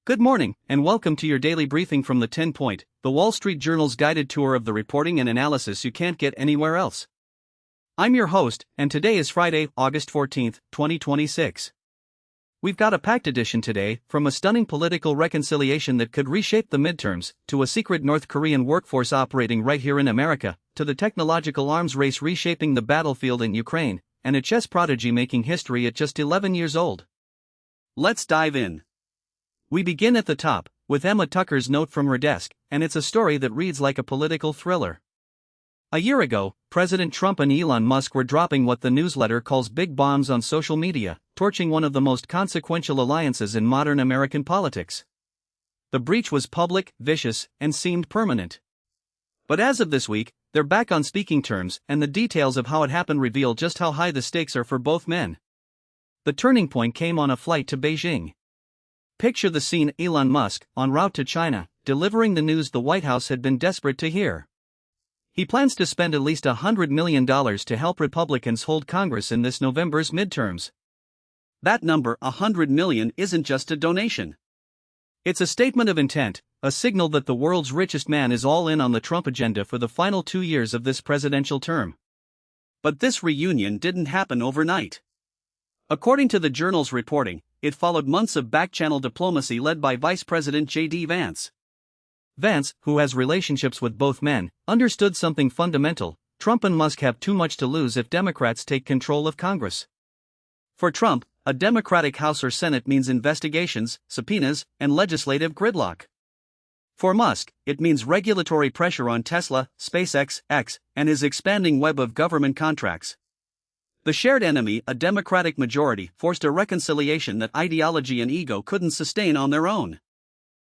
Good morning, and welcome to your daily briefing from the 10 Point, the Wall Street Journal's guided tour of the reporting and analysis you can't get anywhere else. I'm your host, and today is Friday, August 14, 2026. We've got a packed edition today, from a stunning political reconciliation that could reshape the midterms, to a secret North Korean workforce operating right here in America, to the technological arms race reshaping the battlefield in Ukraine, and a chess prodigy making history at just 11 years old. Let's dive in. We begin at the top, with Emma Tucker's note from her desk, and it's a story that reads like a political thriller. A year ago, President Trump and Elon Musk were dropping what the newsletter calls big bombs on social media, torching one of the most consequential alliances in modern American politics. The breach was public, vicious, and seemed permanent. But as of this week, they're back on speaking terms, and the details of how it happened reveal just how high the stakes are for both men. The turning point came on a flight to Beijing. Picture the scene: Elon Musk, en route to China, delivering the news the White House had been desperate to hear. He plans to spend at least $100 million to help Republicans hold Congress in this November's midterms. That number, $100 million, isn't just a donation. It's a statement of intent, a signal that the world's richest man is all in on the Trump agenda for the final 2 years of this presidential term. But this reunion didn't happen overnight. According to the Journal's reporting, it followed months of back-channel diplomacy led by Vice President J.D. Vance. Vance, who has relationships with both men, understood something fundamental: Trump and Musk have too much to lose if Democrats take control of Congress. For Trump, a Democratic House or Senate means investigations, subpoenas, and legislative gridlock. For Musk, it means regulatory pressure on Tesla, SpaceX, X, and his expanding web of government contracts. The shared enemy, a Democratic majority, forced a reconciliation that ideology and ego couldn't sustain on their own.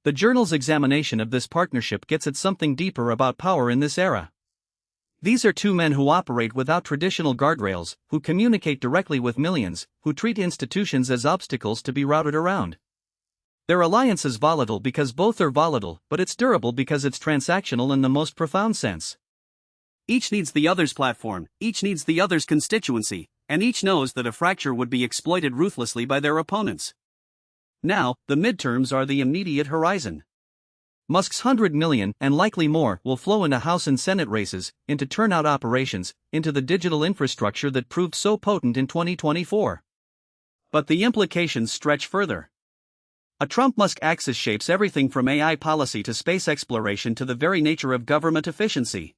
The Journal's examination of this partnership gets at something deeper about power in this era. These are two men who operate without traditional guardrails, who communicate directly with millions, who treat institutions as obstacles to be routed around. Their alliance is volatile because both are volatile, but it's durable because it's transactional in the most profound sense. Each needs the other's platform, each needs the other's constituency, and each knows that a fracture would be exploited ruthlessly by their opponents. Now, the midterms are the immediate horizon. Musk's $100 million, and likely more, will flow into House and Senate races, into turnout operations, into the digital infrastructure that proved so potent in 2024. But the implications stretch further. A Trump-Musk axis shapes everything from AI policy to space exploration to the very nature of government efficiency.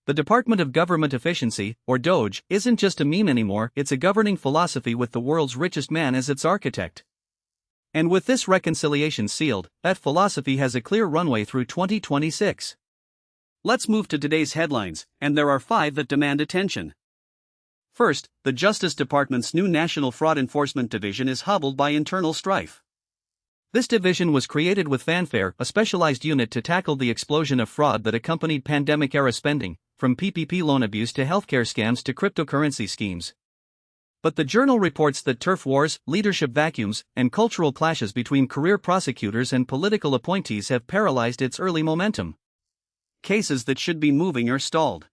The Department of Government Efficiency, or DOGE, isn't just a meme anymore, it's a governing philosophy with the world's richest man as its architect. And with this reconciliation sealed, that philosophy has a clear runway through 2026. Let's move to today's headlines, and there are 5 that demand attention. First, the Justice Department's new National Fraud Enforcement Division is hobbled by internal strife. This division was created with fanfare, a specialized unit to tackle the explosion of fraud that accompanied pandemic-era spending, from PPP loan abuse to healthcare scams to cryptocurrency schemes. But the Journal reports that turf wars, leadership vacuums, and cultural clashes between career prosecutors and political appointees have paralyzed its early momentum. Cases that should be moving are stalled.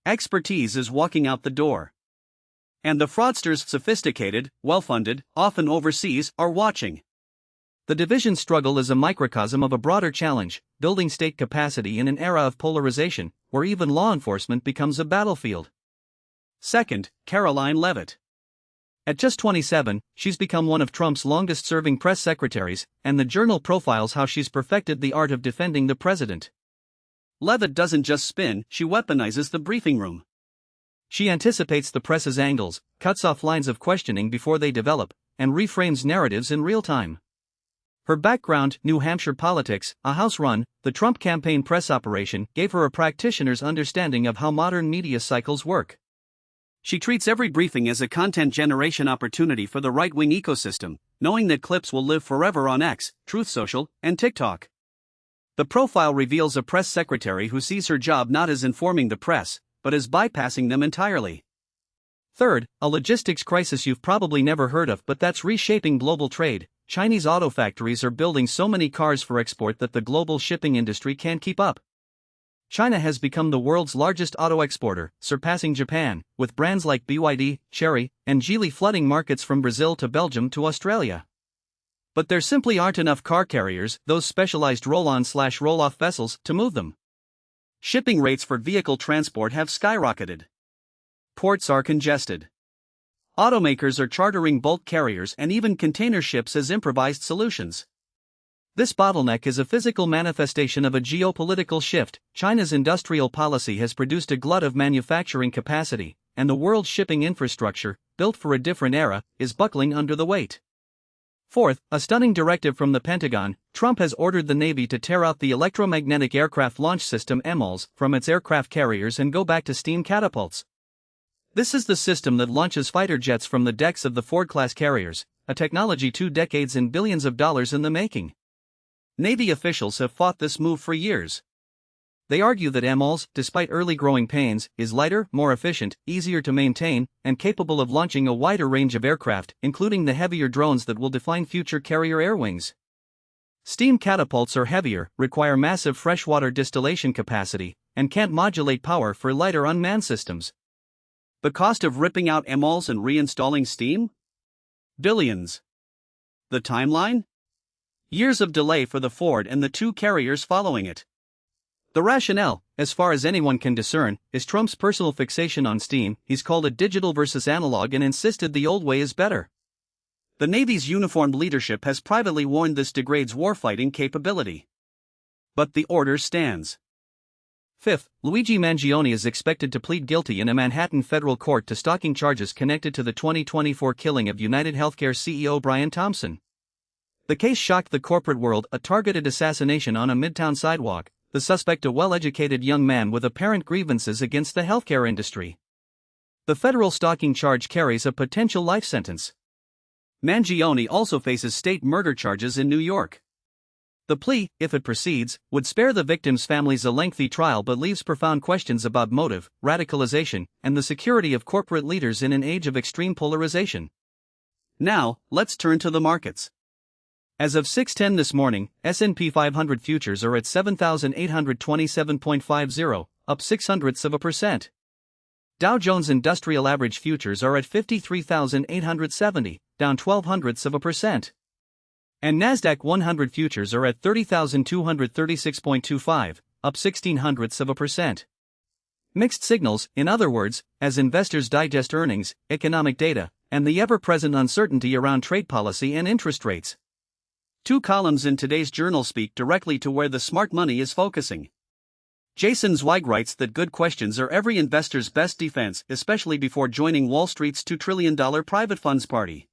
Expertise is walking out the door. And the fraudsters, sophisticated, well-funded, often overseas, are watching. The division's struggle is a microcosm of a broader challenge: building state capacity in an era of polarization, where even law enforcement becomes a battlefield. Second, Caroline Leavitt. At just 27, she's become one of Trump's longest-serving press secretaries, and the Journal profiles how she's perfected the art of defending the president. Leavitt doesn't just spin, she weaponizes the briefing room. She anticipates the press's angles, cuts off lines of questioning before they develop, and reframes narratives in real time. Her background, New Hampshire politics, a House run, the Trump campaign press operation, gave her a practitioner's understanding of how modern media cycles work. She treats every briefing as a content generation opportunity for the right-wing ecosystem, knowing that clips will live forever on X, Truth Social, and TikTok. The profile reveals a press secretary who sees her job not as informing the press, but as bypassing them entirely. Third, a logistics crisis you've probably never heard of, but that's reshaping global trade. Chinese auto factories are building so many cars for export that the global shipping industry can't keep up. China has become the world's largest auto exporter, surpassing Japan, with brands like BYD, Chery, and Geely flooding markets from Brazil to Belgium to Australia. But there simply aren't enough car carriers, those specialized roll-on/roll-off vessels, to move them. Shipping rates for vehicle transport have skyrocketed. Ports are congested. Automakers are chartering bulk carriers and even container ships as improvised solutions. This bottleneck is a physical manifestation of a geopolitical shift. China's industrial policy has produced a glut of manufacturing capacity, and the world's shipping infrastructure, built for a different era, is buckling under the weight. Fourth, a stunning directive from the Pentagon. Trump has ordered the Navy to tear out the electromagnetic aircraft launch system EMLS from its aircraft carriers and go back to steam catapults. This is the system that launches fighter jets from the decks of the Ford-class carriers, a technology 2 decades and billions of dollars in the making. Navy officials have fought this move for years. They argue that EMLS, despite early growing pains, is lighter, more efficient, easier to maintain, and capable of launching a wider range of aircraft, including the heavier drones that will define future carrier air wings. Steam catapults are heavier, require massive freshwater distillation capacity, and can't modulate power for lighter unmanned systems. The cost of ripping out EMLS and reinstalling steam? Billions. The timeline? Years of delay for the Ford and the 2 carriers following it. The rationale, as far as anyone can discern, is Trump's personal fixation on steam. He's called it digital versus analog and insisted the old way is better. The Navy's uniformed leadership has privately warned this degrades warfighting capability. But the order stands. Fifth, Luigi Mangione is expected to plead guilty in a Manhattan federal court to stalking charges connected to the 2024 killing of United Healthcare CEO Brian Thompson. The case shocked the corporate world, a targeted assassination on a midtown sidewalk, the suspect a well-educated young man with apparent grievances against the healthcare industry. The federal stalking charge carries a potential life sentence. Mangione also faces state murder charges in New York. The plea, if it proceeds, would spare the victims' families a lengthy trial but leaves profound questions about motive, radicalization, and the security of corporate leaders in an age of extreme polarization. Now, let's turn to the markets. As of 6:10 this morning, S&P 500 futures are at 7,827.50, up 0.06%. Dow Jones Industrial Average futures are at 53,870, down 0.12%. And Nasdaq 100 futures are at 30,236.25, up 0.16%. Mixed signals, in other words, as investors digest earnings, economic data, and the ever-present uncertainty around trade policy and interest rates. 2 columns in today's journal speak directly to where the smart money is focusing. Jason Zweig writes that good questions are every investor's best defense, especially before joining Wall Street's $2 trillion private funds party.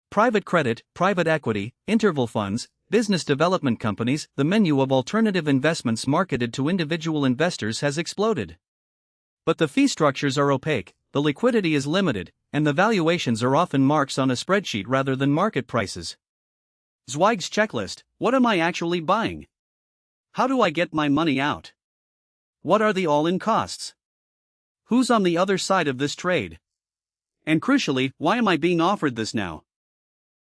Private credit, private equity, interval funds, business development companies, the menu of alternative investments marketed to individual investors has exploded. But the fee structures are opaque, the liquidity is limited, and the valuations are often marks on a spreadsheet rather than market prices. Zweig's checklist: what am I actually buying? How do I get my money out? What are the all-in costs? Who's on the other side of this trade? And crucially, why am I being offered this now?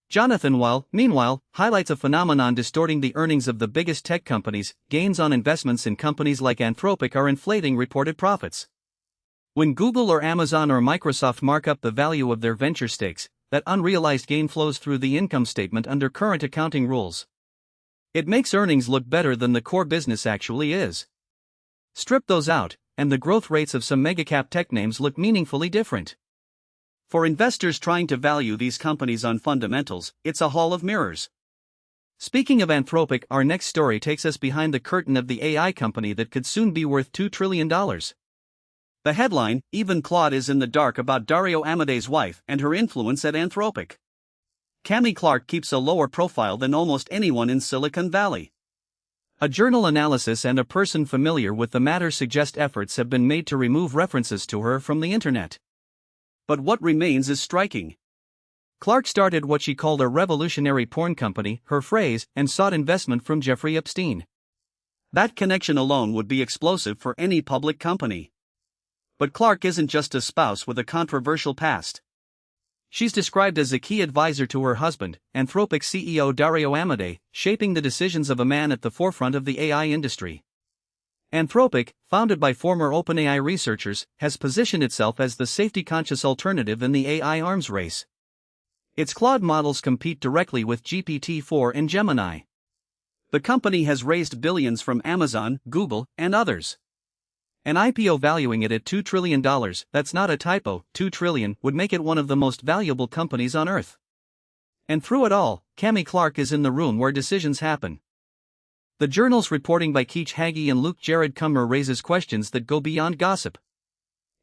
Jonathan Weil, meanwhile, highlights a phenomenon distorting the earnings of the biggest tech companies. Gains on investments in companies like Anthropic are inflating reported profits. When Google or Amazon or Microsoft mark up the value of their venture stakes, that unrealized gain flows through the income statement under current accounting rules. It makes earnings look better than the core business actually is. Strip those out, and the growth rates of some megacap tech names look meaningfully different. For investors trying to value these companies on fundamentals, it's a hall of mirrors. Speaking of Anthropic, our next story takes us behind the curtain of the AI company that could soon be worth $2 trillion. The headline: even Claude is in the dark about Dario Amode's wife and her influence at Anthropic. Cami Clark keeps a lower profile than almost anyone in Silicon Valley. A journal analysis and a person familiar with the matter suggest efforts have been made to remove references to her from the internet. But what remains is striking. Clark started what she called a revolutionary porn company, her phrase, and sought investment from Jeffrey Epstein. That connection alone would be explosive for any public company. But Clark isn't just a spouse with a controversial past. She's described as a key advisor to her husband, Anthropic CEO Dario Amodei, shaping the decisions of a man at the forefront of the AI industry. Anthropic, founded by former OpenAI researchers, has positioned itself as the safety-conscious alternative in the AI arms race. Its Claude models compete directly with GPT-4 and Gemini. The company has raised billions from Amazon, Google, and others. An IPO valuing it at $2 trillion, that's not a typo, $2 trillion, would make it one of the most valuable companies on earth. And through it all, Cami Clark is in the room where decisions happen. The journal's reporting by Keech Hagee and Luke Jared Cummer raises questions that go beyond gossip.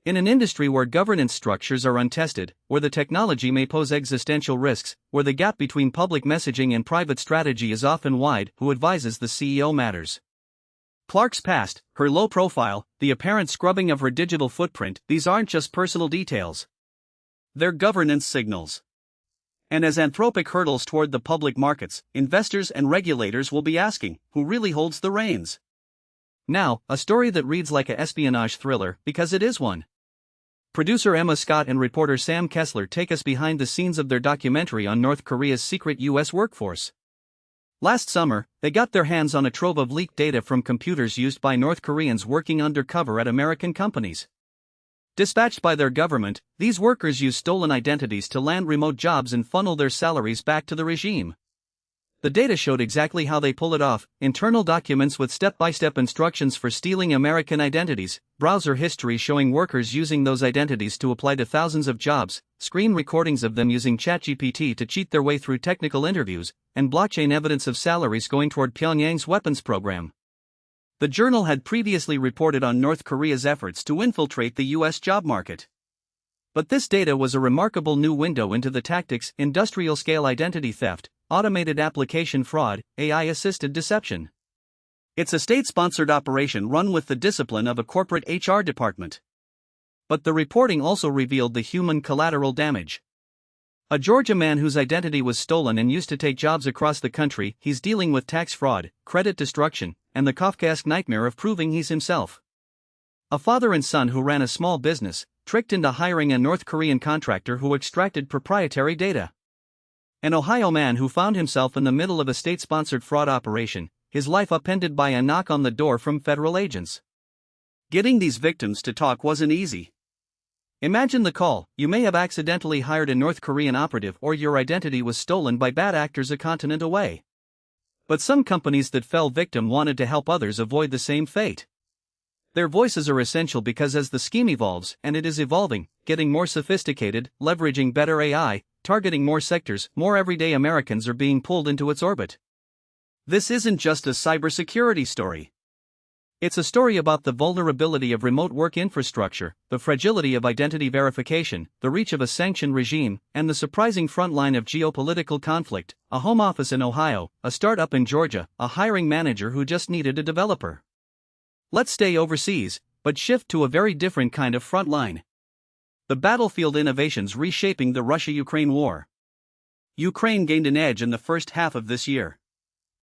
In an industry where governance structures are untested, where the technology may pose existential risks, where the gap between public messaging and private strategy is often wide, who advises the CEO matters. Clark's past, her low profile, the apparent scrubbing of her digital footprint, these aren't just personal details. They're governance signals. And as Anthropic hurdles toward the public markets, investors and regulators will be asking, who really holds the reins? Now, a story that reads like an espionage thriller, because it is one. Producer Emma Scott and reporter Sam Kessler take us behind the scenes of their documentary on North Korea's secret U.S. workforce. Last summer, they got their hands on a trove of leaked data from computers used by North Koreans working undercover at American companies. Dispatched by their government, these workers use stolen identities to land remote jobs and funnel their salaries back to the regime. The data showed exactly how they pull it off: internal documents with step-by-step instructions for stealing American identities, browser history showing workers using those identities to apply to thousands of jobs, screen recordings of them using ChatGPT to cheat their way through technical interviews, and blockchain evidence of salaries going toward Pyongyang's weapons program. The journal had previously reported on North Korea's efforts to infiltrate the U.S. job market. But this data was a remarkable new window into the tactics: industrial-scale identity theft, automated application fraud, AI-assisted deception. It's a state-sponsored operation run with the discipline of a corporate HR department. But the reporting also revealed the human collateral damage. A Georgia man whose identity was stolen and used to take jobs across the country, he's dealing with tax fraud, credit destruction, and the Kafkaesque nightmare of proving he's himself. A father and son who ran a small business, tricked into hiring a North Korean contractor who extracted proprietary data. An Ohio man who found himself in the middle of a state-sponsored fraud operation, his life upended by a knock on the door from federal agents. Getting these victims to talk wasn't easy. Imagine the call: you may have accidentally hired a North Korean operative, or your identity was stolen by bad actors a continent away. But some companies that fell victim wanted to help others avoid the same fate. Their voices are essential because as the scheme evolves, and it is evolving, getting more sophisticated, leveraging better AI, targeting more sectors, more everyday Americans are being pulled into its orbit. This isn't just a cybersecurity story. It's a story about the vulnerability of remote work infrastructure, the fragility of identity verification, the reach of a sanctioned regime, and the surprising front line of geopolitical conflict: a home office in Ohio, a startup in Georgia, a hiring manager who just needed a developer. Let's stay overseas, but shift to a very different kind of front line. The battlefield innovations reshaping the Russia-Ukraine war. Ukraine gained an edge in the first half of this year.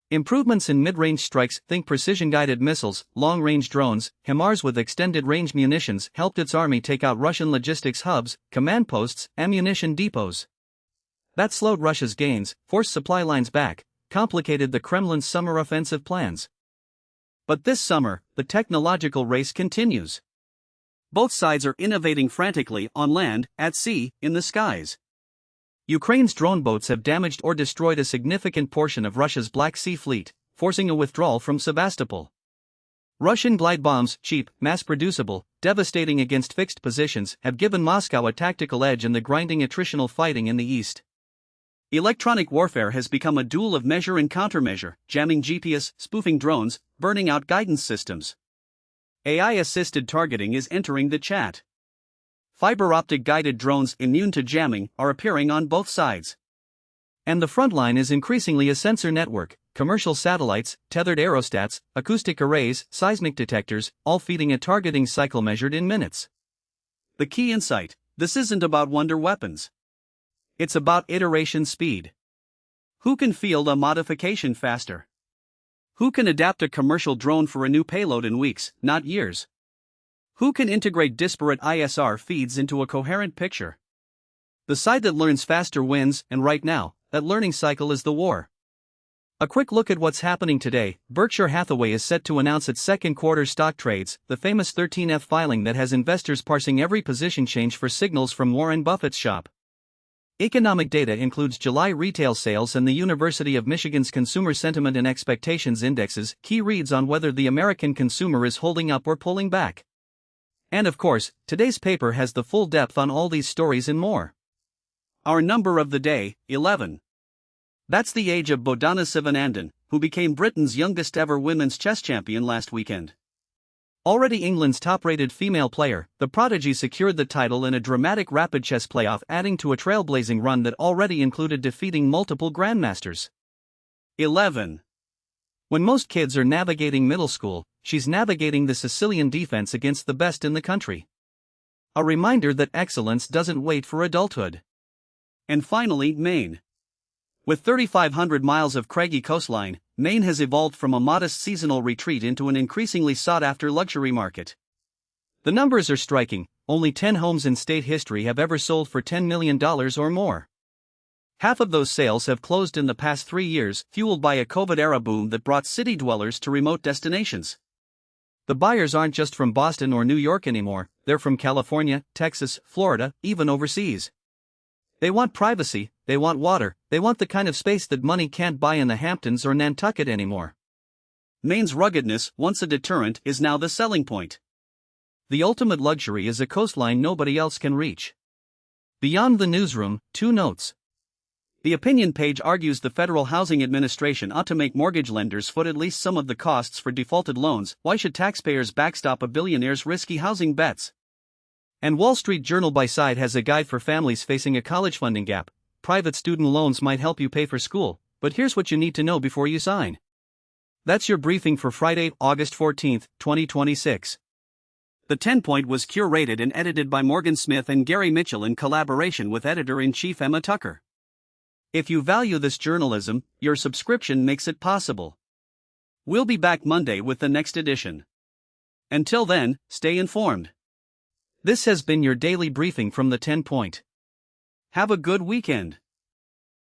Improvements in mid-range strikes, think precision-guided missiles, long-range drones, HIMARS with extended-range munitions, helped its army take out Russian logistics hubs, command posts, ammunition depots. That slowed Russia's gains, forced supply lines back, complicated the Kremlin's summer offensive plans. But this summer, the technological race continues. Both sides are innovating frantically, on land, at sea, in the skies. Ukraine's drone boats have damaged or destroyed a significant portion of Russia's Black Sea fleet, forcing a withdrawal from Sevastopol. Russian glide bombs, cheap, mass-producible, devastating against fixed positions, have given Moscow a tactical edge in the grinding attritional fighting in the east. Electronic warfare has become a duel of measure and countermeasure, jamming GPS, spoofing drones, burning out guidance systems. AI-assisted targeting is entering the chat. Fiber-optic guided drones immune to jamming are appearing on both sides. And the front line is increasingly a sensor network: commercial satellites, tethered aerostats, acoustic arrays, seismic detectors, all feeding a targeting cycle measured in minutes. The key insight: this isn't about wonder weapons. It's about iteration speed. Who can field a modification faster? Who can adapt a commercial drone for a new payload in weeks, not years? Who can integrate disparate ISR feeds into a coherent picture? The side that learns faster wins, and right now, that learning cycle is the war. A quick look at what's happening today: Berkshire Hathaway is set to announce its second quarter stock trades, the famous 13F filing that has investors parsing every position change for signals from Warren Buffett's shop. Economic data includes July retail sales and the University of Michigan's Consumer Sentiment and Expectations Indexes, key reads on whether the American consumer is holding up or pulling back. And of course, today's paper has the full depth on all these stories and more. Our number of the day, 11. That's the age of Bodhana Sivanandan, who became Britain's youngest ever women's chess champion last weekend. Already England's top-rated female player, the prodigy secured the title in a dramatic rapid chess playoff, adding to a trailblazing run that already included defeating multiple grandmasters. 11. When most kids are navigating middle school, she's navigating the Sicilian defense against the best in the country. A reminder that excellence doesn't wait for adulthood. And finally, Maine. With 3,500 miles of craggy coastline, Maine has evolved from a modest seasonal retreat into an increasingly sought-after luxury market. The numbers are striking. Only 10 homes in state history have ever sold for $10 million or more. Half of those sales have closed in the past 3 years, fueled by a COVID-era boom that brought city dwellers to remote destinations. The buyers aren't just from Boston or New York anymore, they're from California, Texas, Florida, even overseas. They want privacy, they want water, they want the kind of space that money can't buy in the Hamptons or Nantucket anymore. Maine's ruggedness, once a deterrent, is now the selling point. The ultimate luxury is a coastline nobody else can reach. Beyond the newsroom, 2 notes. The opinion page argues the Federal Housing Administration ought to make mortgage lenders foot at least some of the costs for defaulted loans. Why should taxpayers backstop a billionaire's risky housing bets? And Wall Street Journal by side has a guide for families facing a college funding gap. Private student loans might help you pay for school, but here's what you need to know before you sign. That's your briefing for Friday, August 14, 2026. The 10-point was curated and edited by Morgan Smith and Gary Mitchell in collaboration with editor-in-chief Emma Tucker. If you value this journalism, your subscription makes it possible. We'll be back Monday with the next edition. Until then, stay informed. This has been your daily briefing from the 10 Point. Have a good weekend.